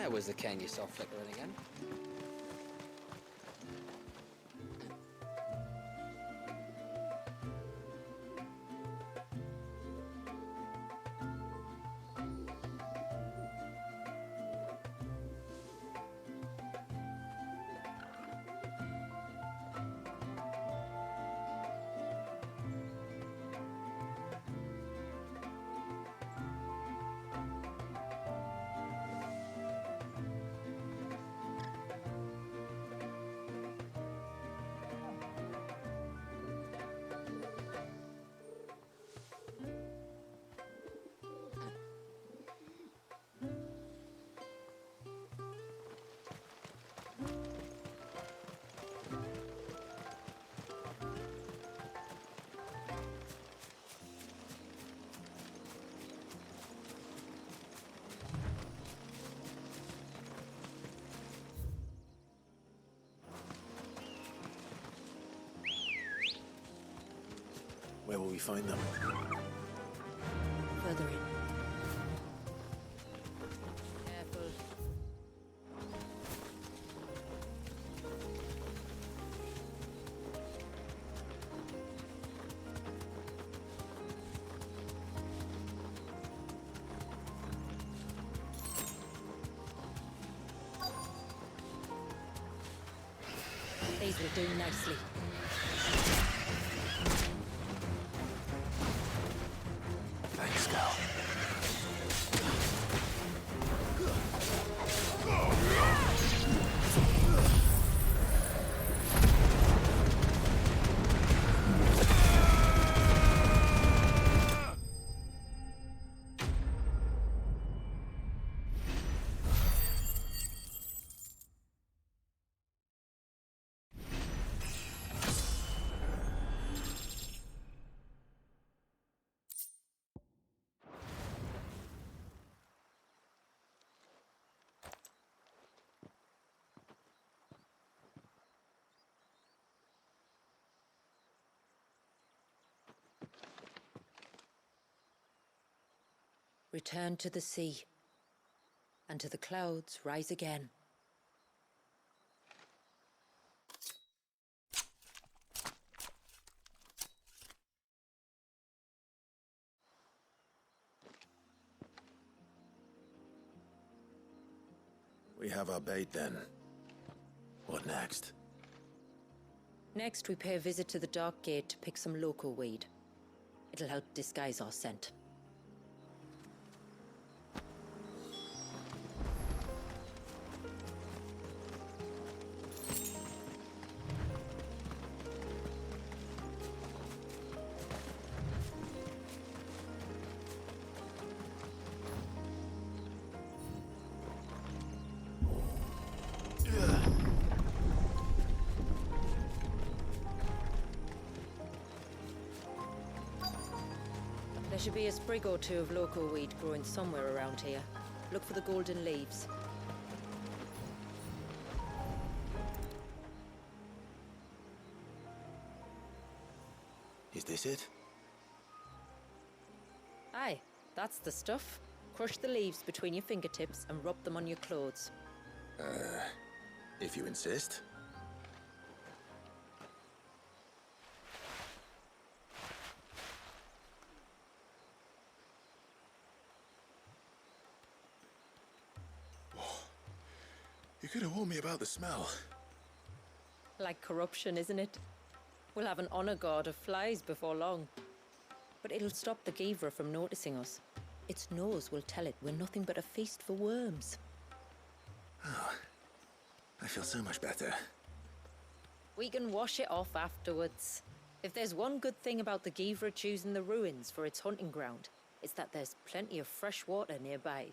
There was the cane you saw flickering again. Where will we find them? Further in. Careful. These will do nicely. Thanks, Gal. Return to the sea, and to the clouds rise again. We have our bait then. What next? Next, we pay a visit to the Dark Gate to pick some local weed. It'll help disguise our scent. There should be a sprig or two of local weed growing somewhere around here. Look for the golden leaves. Is this it? Aye, that's the stuff. Crush the leaves between your fingertips and rub them on your clothes. If you insist. You could have warned me about the smell. Like corruption, isn't it? We'll have an honor guard of flies before long. But it'll stop the Givra from noticing us. Its nose will tell it we're nothing but a feast for worms. Oh, I feel so much better. We can wash it off afterwards. If there's one good thing about the Givra choosing the ruins for its hunting ground, it's that there's plenty of fresh water nearby.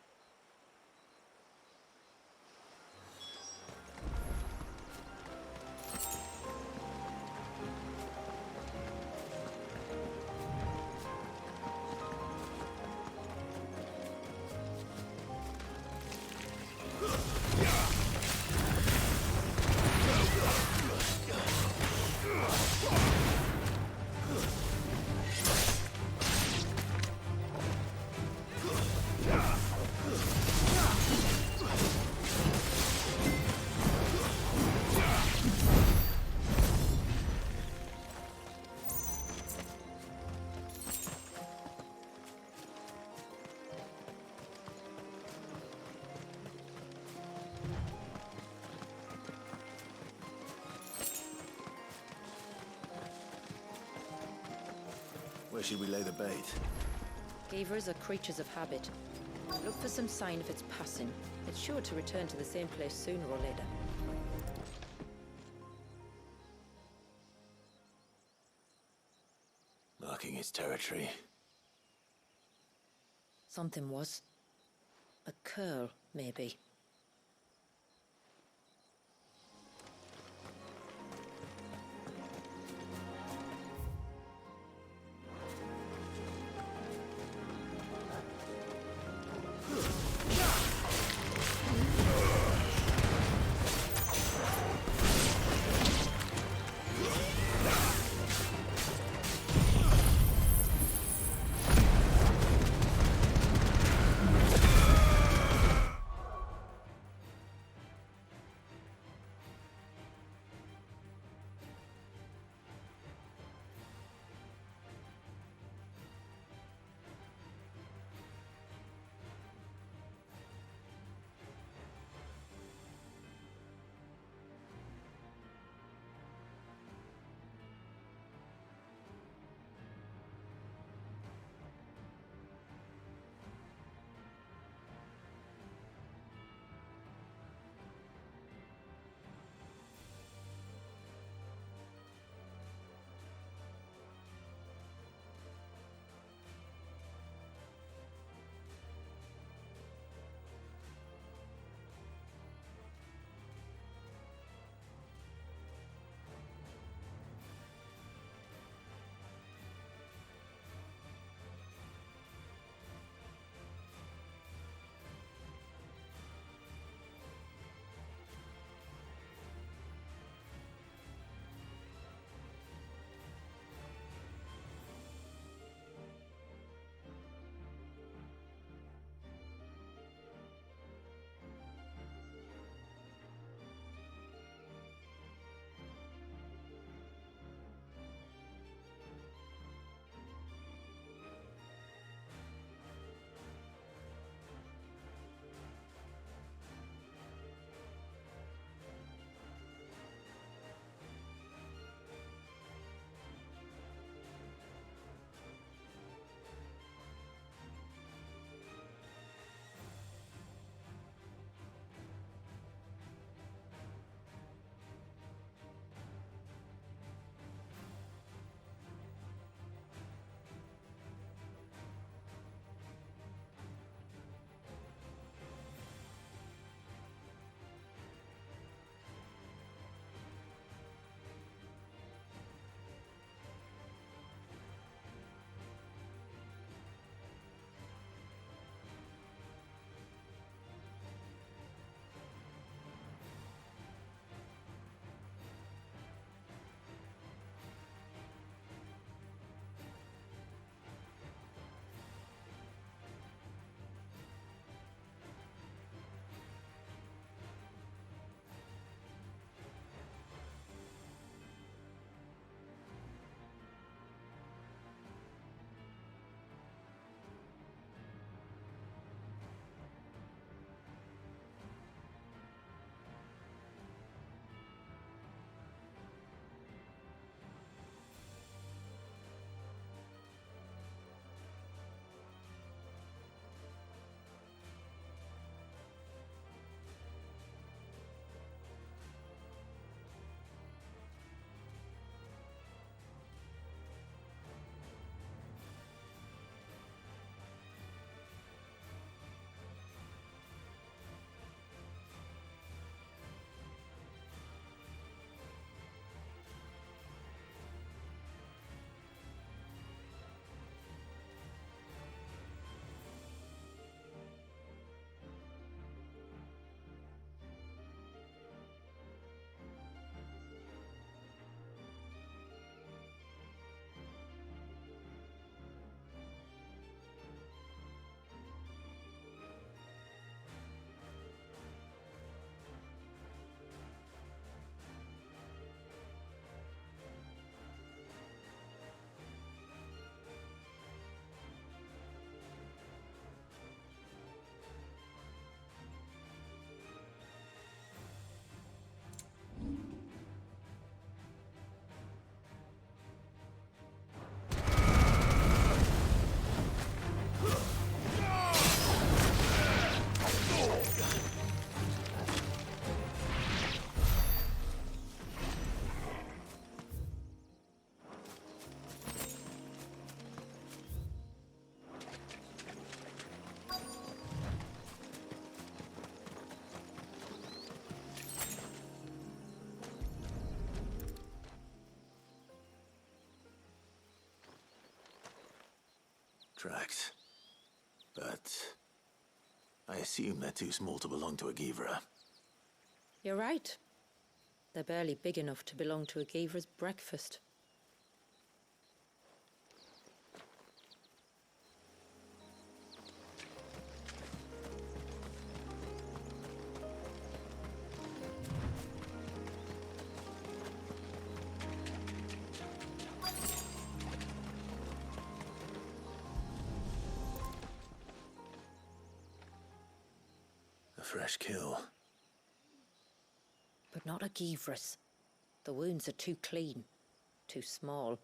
Where should we lay the bait? Gavers are creatures of habit. Look for some sign of its passing. It's sure to return to the same place sooner or later. Marking its territory. Something was. A curl, maybe. Tracks. But I assume they're too small to belong to a Givra. You're right. They're barely big enough to belong to a Givra's breakfast. A fresh kill. But not a Givra's. The wounds are too clean, too small.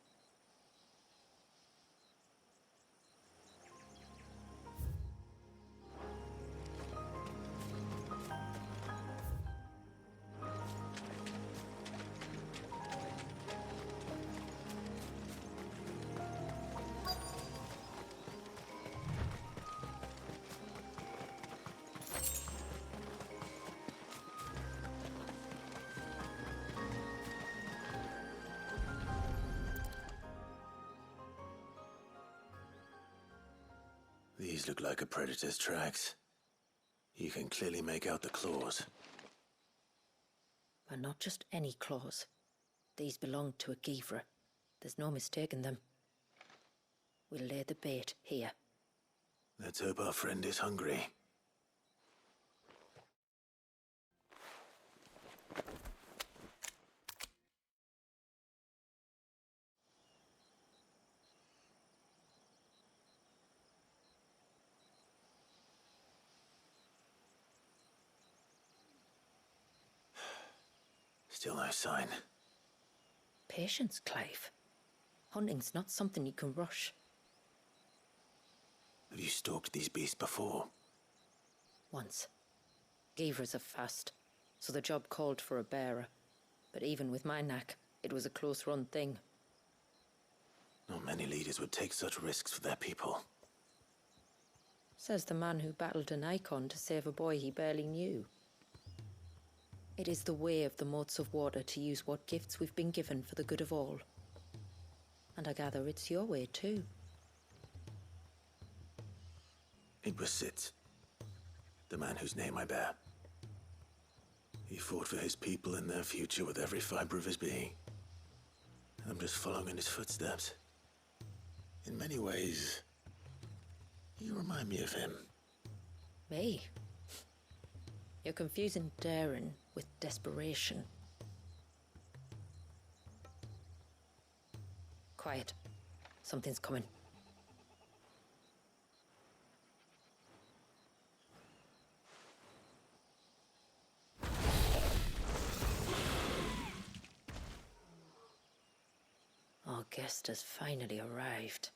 These look like a predator's tracks. You can clearly make out the claws. But not just any claws. These belong to a Givra. There's no mistaking them. We'll lay the bait here. Let's hope our friend is hungry. Still no sign. Patience, Clive. Hunting's not something you can rush. Have you stalked these beasts before? Once. Givras are fast, so the job called for a bearer. But even with my knack, it was a close-run thing. Not many leaders would take such risks for their people. Says the man who battled an icon to save a boy he barely knew. It is the way of the moats of water to use what gifts we've been given for the good of all. And I gather it's your way too. It was Sid, the man whose name I bear. He fought for his people and their future with every fiber of his being. And I'm just following in his footsteps. In many ways, you remind me of him. Me? You're confusing daring with desperation. Quiet. Something's coming. Our guest has finally arrived.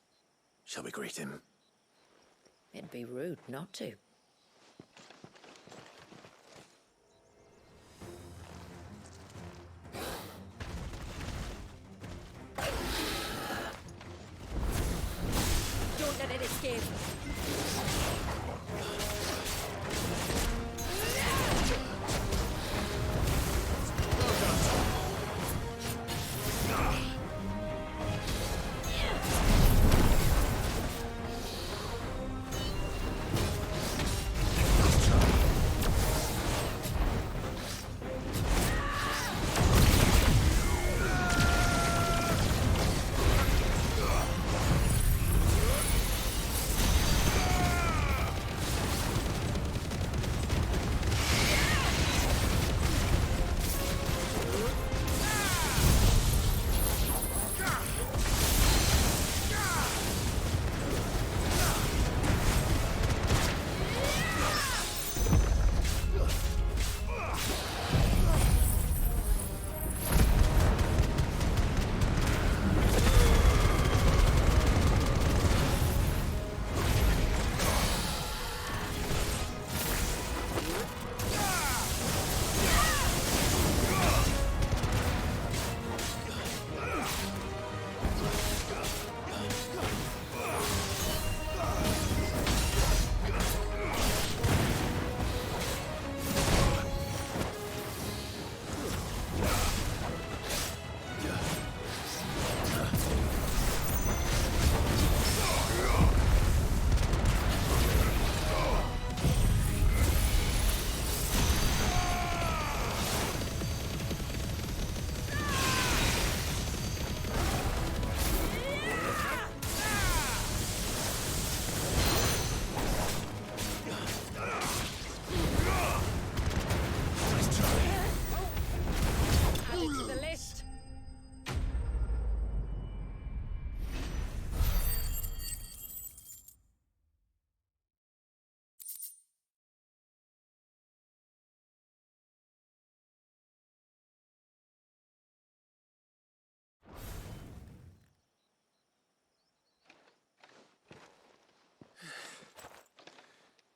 Shall we greet him? It'd be rude not to. Don't let it escape.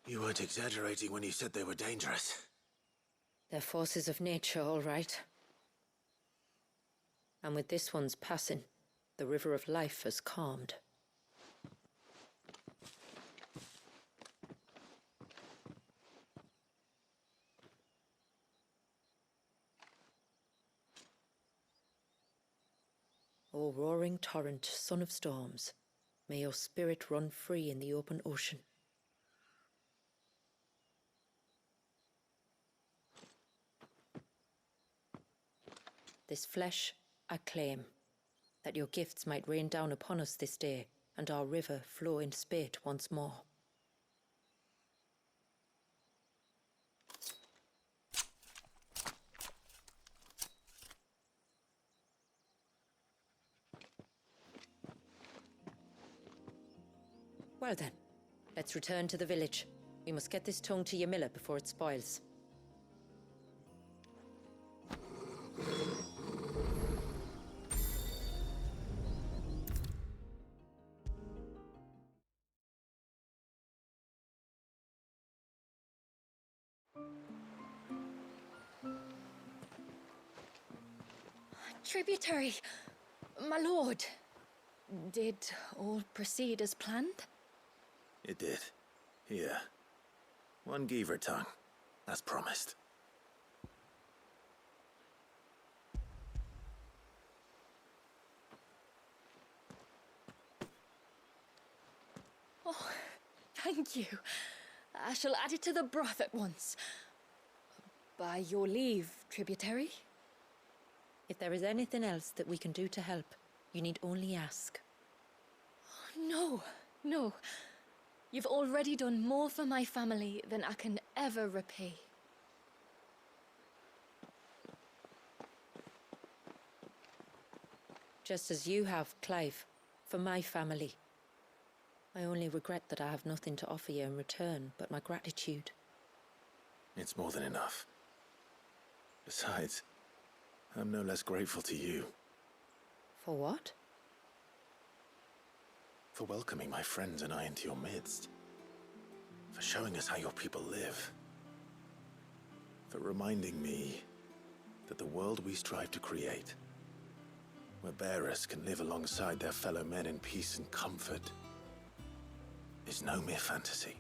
You weren't exaggerating when you said they were dangerous. They're forces of nature, all right. And with this one's passing, the river of life has calmed. O roaring torrent, son of storms, may your spirit run free in the open ocean. This flesh I claim, that your gifts might rain down upon us this day, and our river flow in spate once more. Well then, let's return to the village. We must get this tongue to Ymilla before it spoils. Tributary, my lord. Did all proceed as planned? It did. Here. One Geaver tongue, as promised. Oh, thank you. I shall add it to the broth at once. By your leave, tributary. If there is anything else that we can do to help, you need only ask. No, no. You've already done more for my family than I can ever repay. Just as you have, Clive, for my family. I only regret that I have nothing to offer you in return but my gratitude. It's more than enough. Besides, I'm no less grateful to you. For what? For welcoming my friends and I into your midst. For showing us how your people live. For reminding me that the world we strive to create, where bearers can live alongside their fellow men in peace and comfort, is no mere fantasy.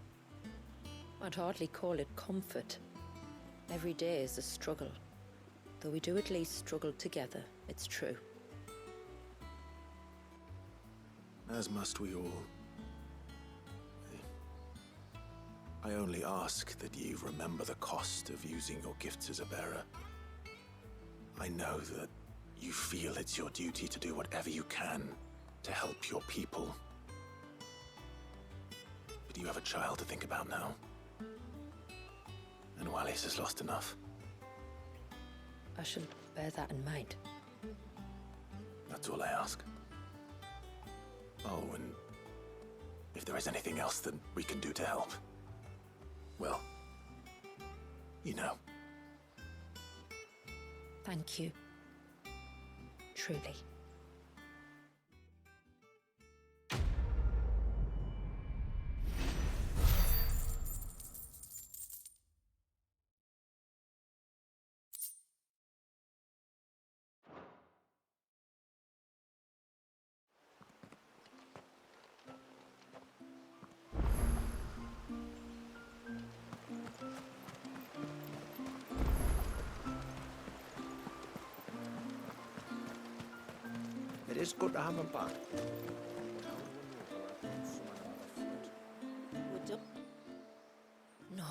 I'd hardly call it comfort. Every day is a struggle. Though we do at least struggle together, it's true. As must we all. I only ask that you remember the cost of using your gifts as a bearer. I know that you feel it's your duty to do whatever you can to help your people. But you have a child to think about now. And Wallis has lost enough. I shall bear that in mind. That's all I ask. Oh, and if there is anything else that we can do to help, well, you know. Thank you. Truly. It is good to have him back. Would you? No,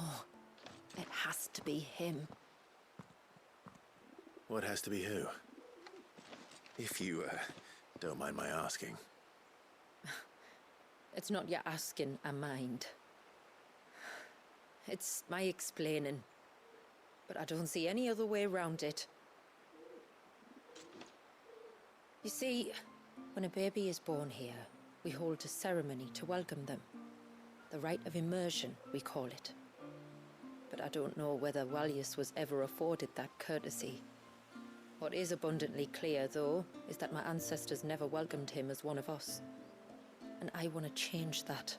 it has to be him. What has to be who? If you, don't mind my asking. It's not your asking, I mind. It's my explaining. But I don't see any other way around it. You see, when a baby is born here, we hold a ceremony to welcome them. The rite of immersion, we call it. But I don't know whether Wallius was ever afforded that courtesy. What is abundantly clear, though, is that my ancestors never welcomed him as one of us. And I want to change that.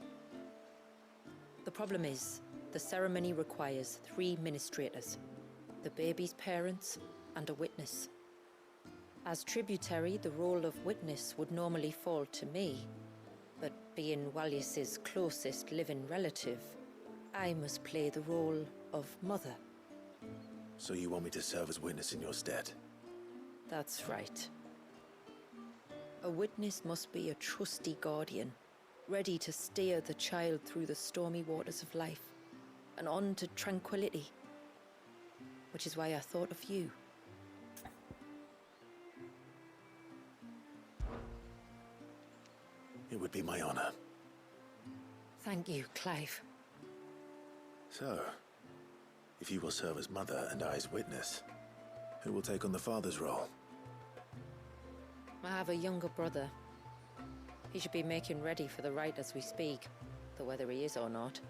The problem is The ceremony requires 3 ministrators, the baby's parents and a witness. As tributary, the role of witness would normally fall to me, but being Wallace's closest living relative, I must play the role of mother. So you want me to serve as witness in your stead? That's right. A witness must be a trusty guardian, ready to steer the child through the stormy waters of life and on to tranquility. Which is why I thought of you. It would be my honor. Thank you, Clive. So, if you will serve as mother and I as witness, who will take on the father's role? I have a younger brother. He should be making ready for the rite as we speak, though whether he is or not.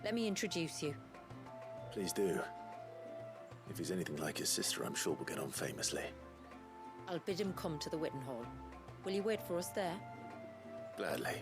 Let me introduce you. Please do. If he's anything like his sister, I'm sure we'll get on famously. I'll bid him come to the Witten Hall. Will you wait for us there? Gladly.